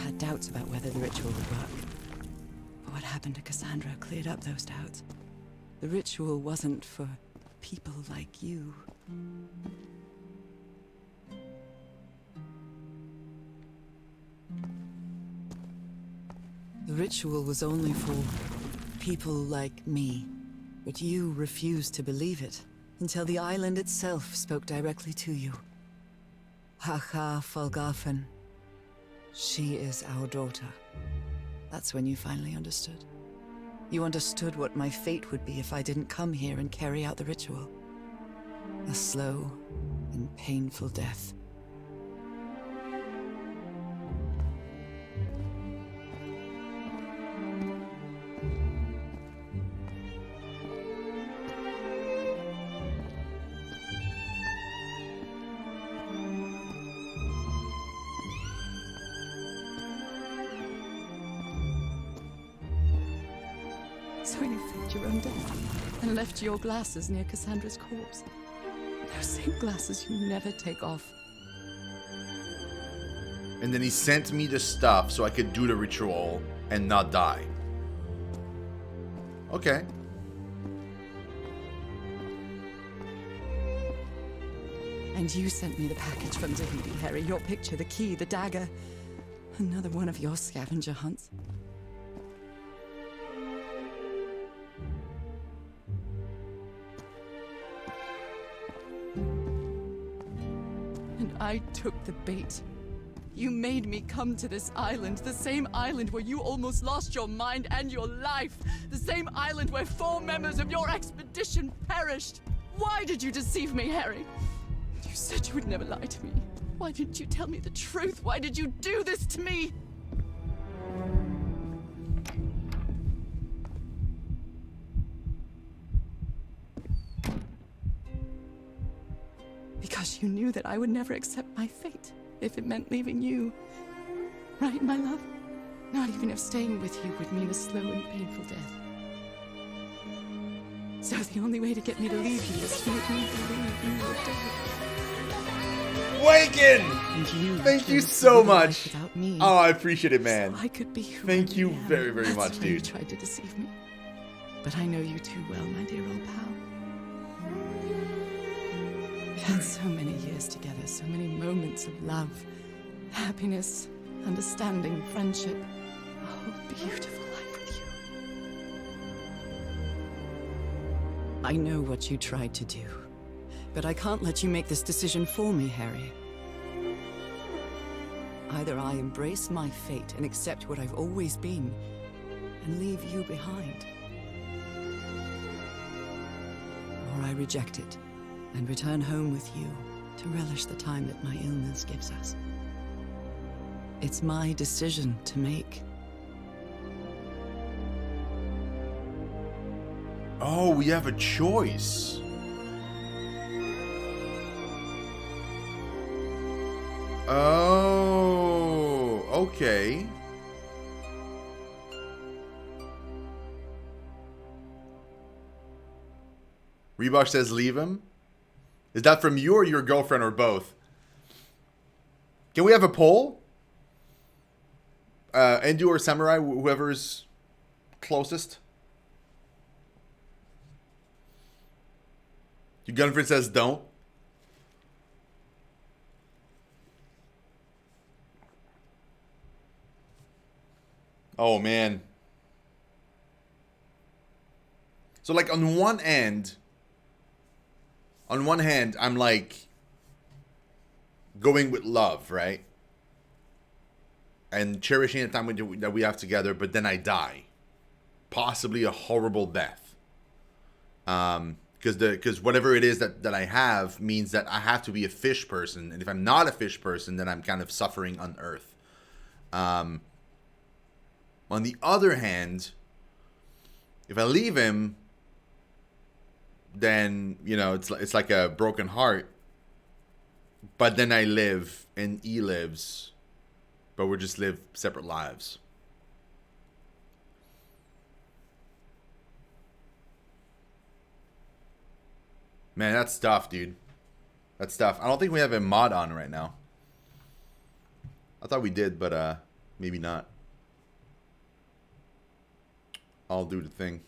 had doubts about whether the ritual would work. But what happened to Cassandra cleared up those doubts. The ritual wasn't for people like you. The ritual was only for people like me. But you refused to believe it, until the island itself spoke directly to you. Hacha Falgafen. She is our daughter. That's when you finally understood. You understood what my fate would be if I didn't come here and carry out the ritual. A slow and painful death. So you faked your own death and left your glasses near Cassandra's corpse. Those same glasses you never take off. And then he sent me the stuff so I could do the ritual and not die. Okay. And you sent me the package from Tahiti, Harry. Your picture, the key, the dagger. Another one of your scavenger hunts. And I took the bait. You made me come to this island, the same island where you almost lost your mind and your life. The same island where 4 members of your expedition perished. Why did you deceive me, Harry? You said you would never lie to me. Why didn't you tell me the truth? Why did you do this to me? Because you knew that I would never accept my fate if it meant leaving you. Right, my love? Not even if staying with you would mean a slow and painful death. So the only way to get me to leave you is to make me believe you were dead. Waken! Thank you so much. Without me, oh, I appreciate it, man. so I could be who Thank you am. very, very That's much, why you dude. tried to deceive me. But I know you too well, my dear old pal. We had so many years together, so many moments of love, happiness, understanding, friendship. A whole beautiful life with you. I know what you tried to do, but I can't let you make this decision for me, Harry. Either I embrace my fate and accept what I've always been, and leave you behind. Or I reject it, and return home with you to relish the time that my illness gives us. It's my decision to make. Oh, we have a choice. Oh, okay. Reebok says leave him. Is that from you or your girlfriend or both? Can we have a poll? Endu or Samurai, whoever's closest. Your girlfriend says don't. Oh, man. So, like, on one hand, I'm, like, going with love, right? And cherishing the time that we have together, but then I die. Possibly a horrible death. Because whatever it is that I have means that I have to be a fish person. And if I'm not a fish person, then I'm kind of suffering on Earth. On the other hand, if I leave him, then, you know, it's like a broken heart. But then I live and he lives, but we just live separate lives. Man, that's tough, dude. That's tough. I don't think we have a mod on right now. I thought we did, but Maybe not. I'll do the thing.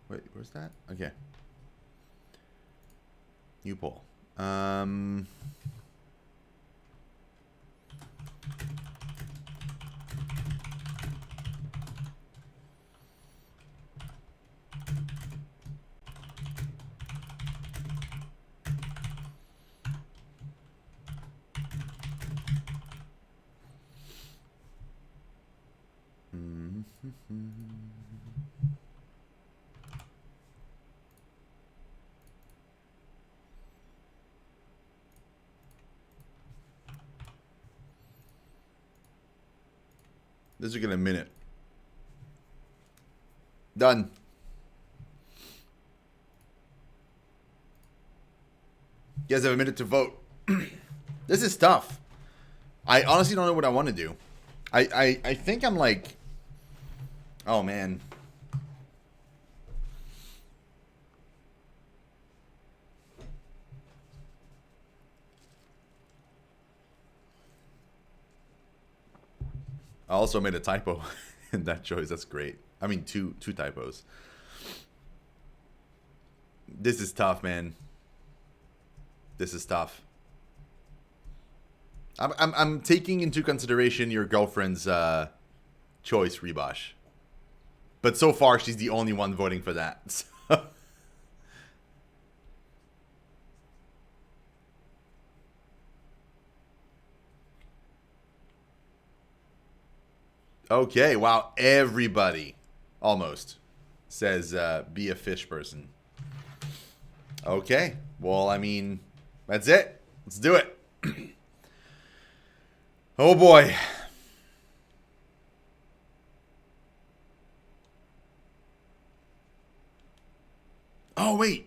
Wait, where's that? Okay. New poll. This will get a minute. Done. You guys have a minute to vote. This is tough. I honestly don't know what I want to do. I think I'm like... Oh, man. I also made a typo in that choice. That's great. I mean, two typos. This is tough, man. This is tough. I'm taking into consideration your girlfriend's choice, Rebosh. But so far, she's the only one voting for that. So. Okay, wow. Everybody, almost, says be a fish person. Okay, well, I mean, that's it. Let's do it. Oh, boy. Oh, wait.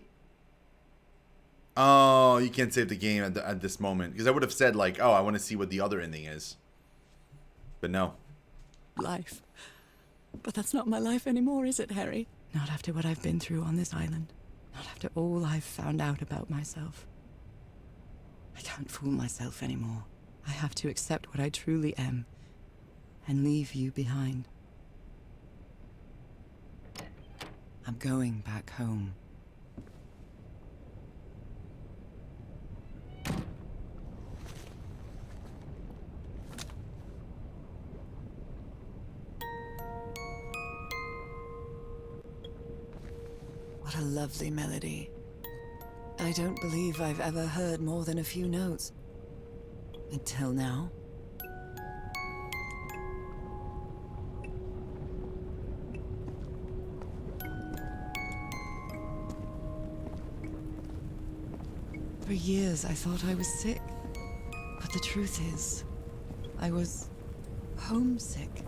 Oh, you can't save the game at this moment. Because I would have said, like, oh, I want to see what the other ending is. But no. Life. But that's not my life anymore, is it, Harry? Not after what I've been through on this island. Not after all I've found out about myself. I can't fool myself anymore. I have to accept what I truly am and leave you behind. I'm going back home. What a lovely melody. I don't believe I've ever heard more than a few notes. Until now. For years I thought I was sick. But the truth is, I was homesick.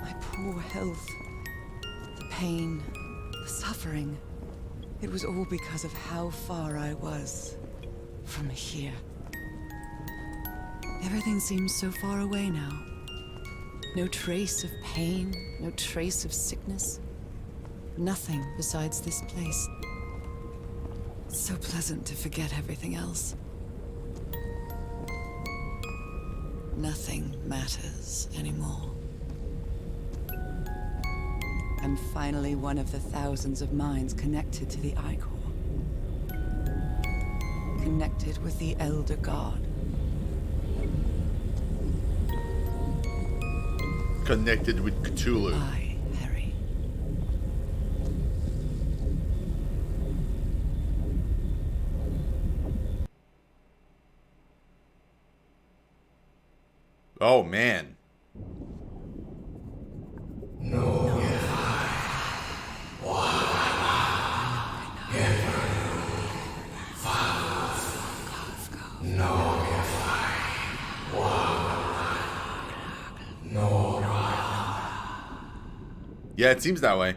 My poor health, the pain, the suffering. It was all because of how far I was from here. Everything seems so far away now. No trace of pain, no trace of sickness. Nothing besides this place. It's so pleasant to forget everything else. Nothing matters anymore. I'm finally one of the thousands of minds connected to the Ichor. Connected with the Elder God. Connected with Cthulhu. I, Harry. Oh, man. Yeah, it seems that way.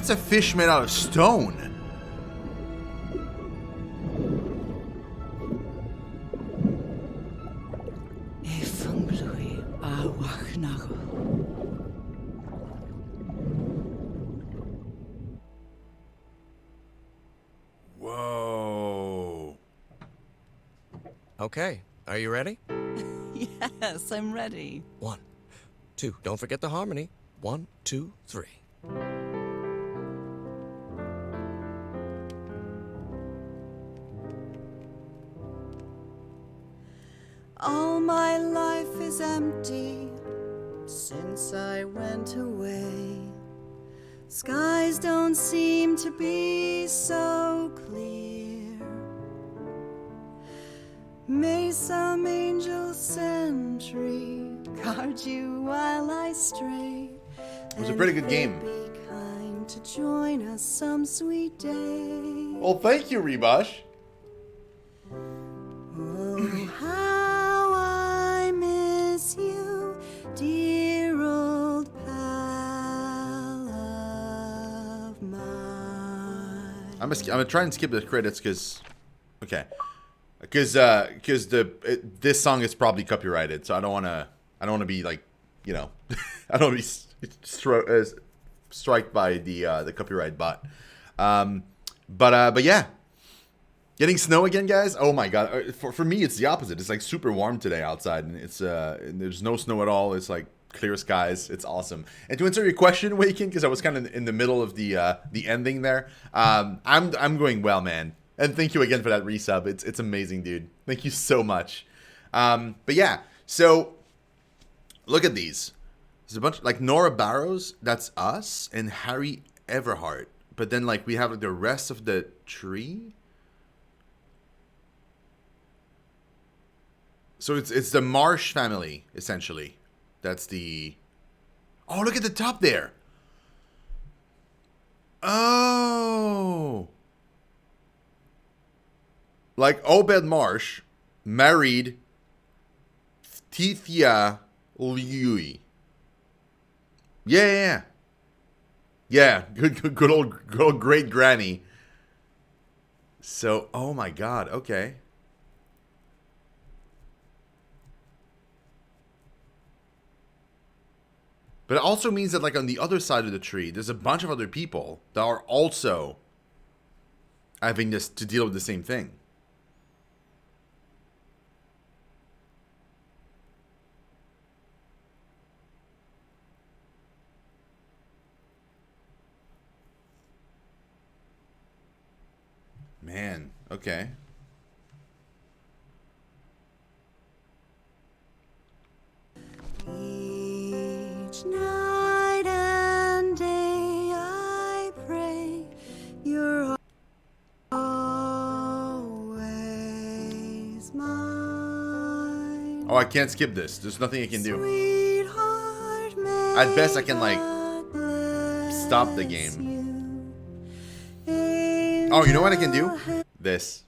That's a fish made out of stone. Whoa. Okay, are you ready? Yes, I'm ready. 1, 2, don't forget the harmony. 1, 2, 3. All my life is empty since I went away. Skies don't seem to be so clear. May some angel sentry guard you while I stray. It was a pretty good game. Be kind to join us some sweet day. Well, thank you, Rebosh. Oh, how I miss you, dear old pal of mine. I'm gonna try and skip the credits because this song is probably copyrighted, so I don't wanna be like, you know, I don't want to be striked by the copyright bot. But yeah, getting snow again, guys. Oh my god, for me it's the opposite. It's like super warm today outside, and it's there's no snow at all. It's like clear skies. It's awesome. And to answer your question, Waken, because I was kind of in the middle of the ending there, I'm going well, man. And thank you again for that resub. It's amazing, dude. Thank you so much. But yeah, so look at these. There's a bunch like Nora Barrows. That's us, and Harry Everhart. But then like we have like the rest of the tree. So it's the Marsh family essentially. That's the. Oh, look at the top there. Oh. Like Obed Marsh married Tithia Liui. Yeah. Good old great granny. So, oh my god, okay. But it also means that like on the other side of the tree, there's a bunch of other people that are also having this to deal with the same thing. Man, okay. Each night and day I pray you're always mine. Oh, I can't skip this. There's nothing I can do. Sweetheart, At best, I can like stop the game. Oh, you know what I can do? This.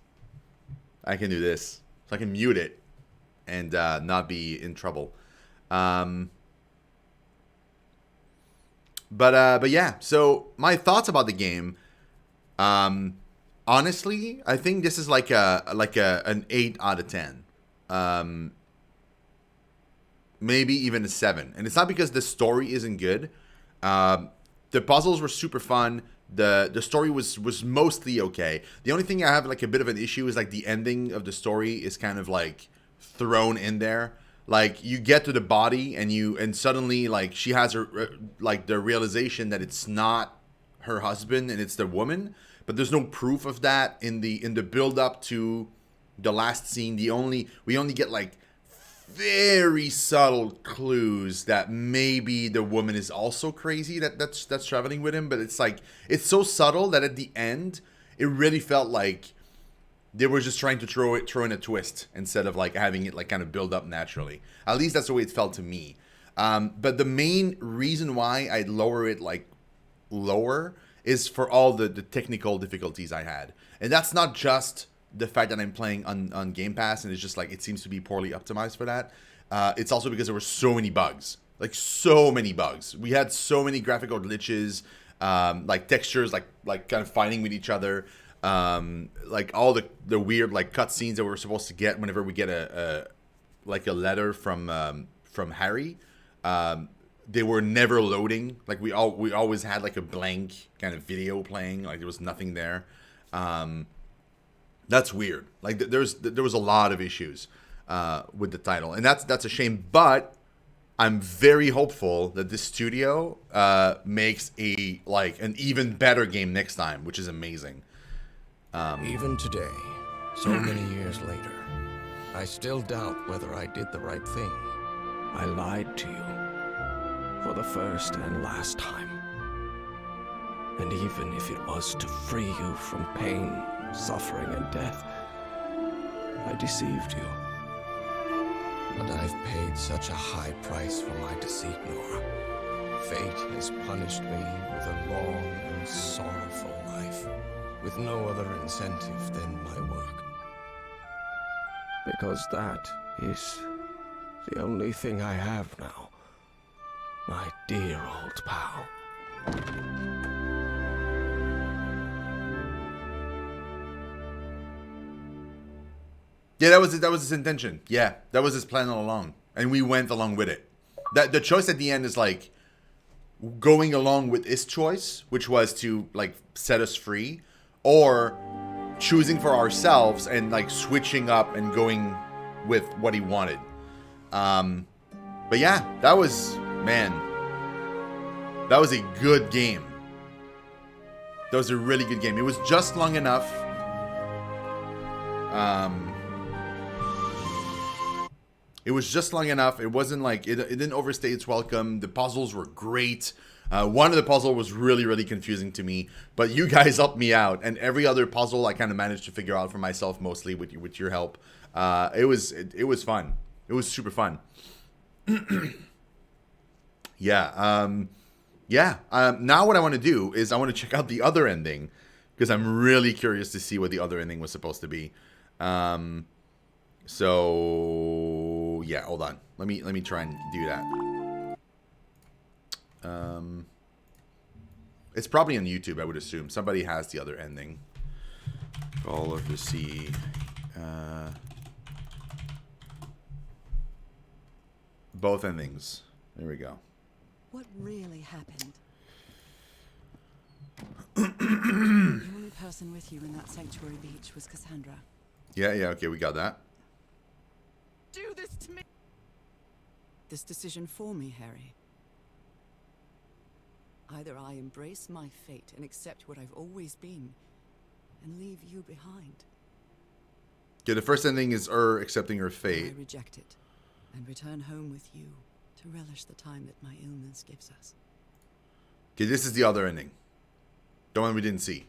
I can do this. So I can mute it and not be in trouble. But yeah. So my thoughts about the game. Honestly, I think this is like an 8 out of 10. Maybe even a 7. And it's not because the story isn't good. The puzzles were super fun. The story was mostly okay. The only thing I have like a bit of an issue is like the ending of the story is kind of like thrown in there. Like you get to the body and suddenly like she has her like the realization that it's not her husband and it's the woman, but there's no proof of that in the build up to the last scene. We only get like very subtle clues that maybe the woman is also crazy that's traveling with him, but it's like it's so subtle that at the end it really felt like they were just trying to throw in a twist instead of like having it like kind of build up naturally. At least that's the way it felt to me. But the main reason why I'd lower it like lower is for all the technical difficulties I had, and that's not just the fact that I'm playing on Game Pass and it's just like it seems to be poorly optimized for that. It's also because there were so many bugs. Like so many bugs. We had so many graphical glitches. like textures, like kind of fighting with each other, like all the weird like cutscenes that we're supposed to get whenever we get a letter from Harry. They were never loading. Like we always had like a blank kind of video playing. Like there was nothing there. That's weird. Like there was a lot of issues with the title, and that's a shame. But I'm very hopeful that this studio makes an even better game next time, which is amazing. Even today, so many years later, I still doubt whether I did the right thing. I lied to you for the first and last time. And even if it was to free you from pain, suffering, and death, I deceived you. But I've paid such a high price for my deceit, Nora. Fate has punished me with a long and sorrowful life, with no other incentive than my work. Because that is the only thing I have now. My dear old pal. Yeah, that was his intention. Yeah, that was his plan all along, and we went along with it. That the choice at the end is like going along with his choice, which was to like set us free, or choosing for ourselves and like switching up and going with what he wanted. But yeah, that was a good game. That was a really good game. It was just long enough. It was just long enough. It wasn't like it didn't overstay its welcome. The puzzles were great. One of the puzzles was really confusing to me, but you guys helped me out, and every other puzzle I kind of managed to figure out for myself, mostly with your help. It was fun. It was super fun. Yeah. Now what I want to do is I want to check out the other ending, because I'm really curious to see what the other ending was supposed to be. So yeah, hold on. Let me try and do that. It's probably on YouTube, I would assume. Somebody has the other ending. Call of the Sea. Both endings. There we go. What really happened? The only person with you in that sanctuary beach was Cassandra. Yeah, okay, we got that. Do this to me! This decision for me, Harry. Either I embrace my fate and accept what I've always been, and leave you behind. Okay, the first ending is her accepting her fate. I reject it, and return home with you to relish the time that my illness gives us. Okay, this is the other ending. The one we didn't see.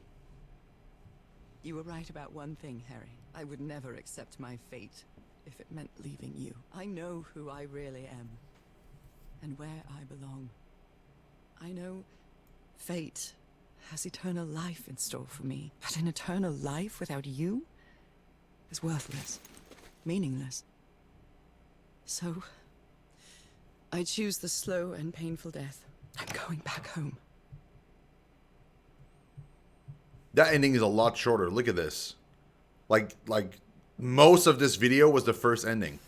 You were right about one thing, Harry. I would never accept my fate if it meant leaving you. I know who I really am, and where I belong. I know fate has eternal life in store for me, but an eternal life without you is worthless, meaningless. So, I choose the slow and painful death. I'm going back home. That ending is a lot shorter. Look at this. Like most of this video was the first ending.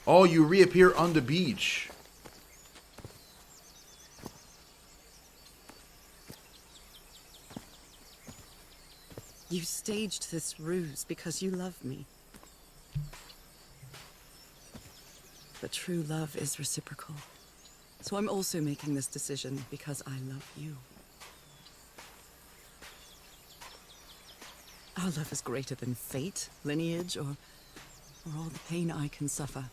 Oh, you reappear on the beach. You staged this ruse because you love me. But true love is reciprocal. So I'm also making this decision because I love you. Our love is greater than fate, lineage, or all the pain I can suffer.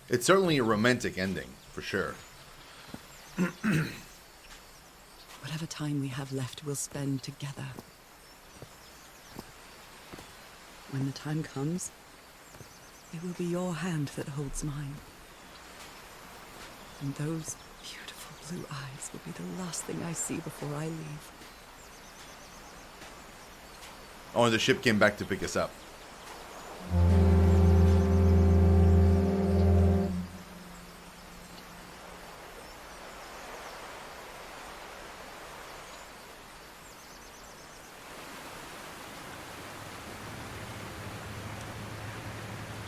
It's certainly a romantic ending, for sure. Whatever time we have left, we'll spend together. When the time comes, it will be your hand that holds mine. And those beautiful blue eyes will be the last thing I see before I leave. Oh, and the ship came back to pick us up.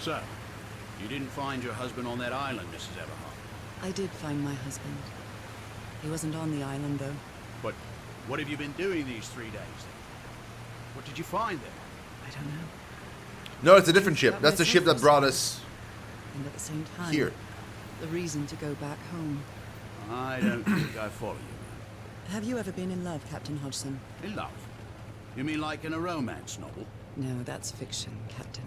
So, you didn't find your husband on that island, Mrs. Everhart. I did find my husband. He wasn't on the island, though. But what have you been doing these 3 days? What did you find there? I don't know. No, it's a different ship. That's the ship that brought us And at the same time, here. the reason to go back home. I don't think I follow you. Have you ever been in love, Captain Hodgson? In love? You mean like in a romance novel? No, that's fiction, Captain.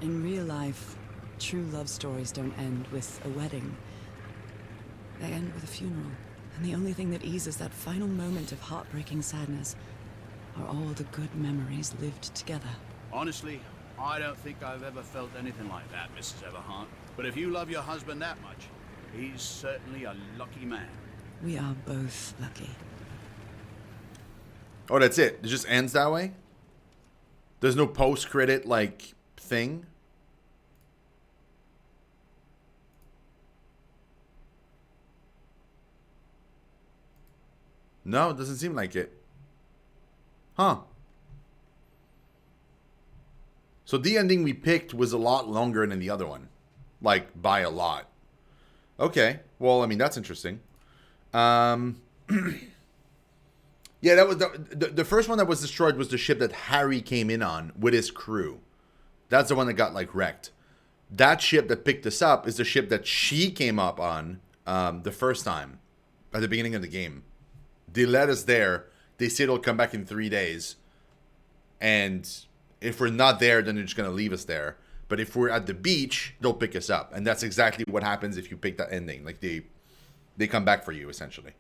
In real life, true love stories don't end with a wedding. They end with a funeral. And the only thing that eases that final moment of heartbreaking sadness are all the good memories lived together. Honestly, I don't think I've ever felt anything like that, Mrs. Everhart. But if you love your husband that much, he's certainly a lucky man. We are both lucky. Oh, that's it. It just ends that way? There's no post-credit, like, thing? No, it doesn't seem like it. Huh. So the ending we picked was a lot longer than the other one. Like, by a lot. Okay. Well, I mean, that's interesting. Yeah, that was the first one that was destroyed was the ship that Harry came in on with his crew. That's the one that got, like, wrecked. That ship that picked us up is the ship that she came up on the first time at the beginning of the game. They let us there. They say they'll come back in 3 days. And if we're not there, then they're just going to leave us there. But if we're at the beach, they'll pick us up. And that's exactly what happens if you pick that ending. Like, they come back for you, essentially.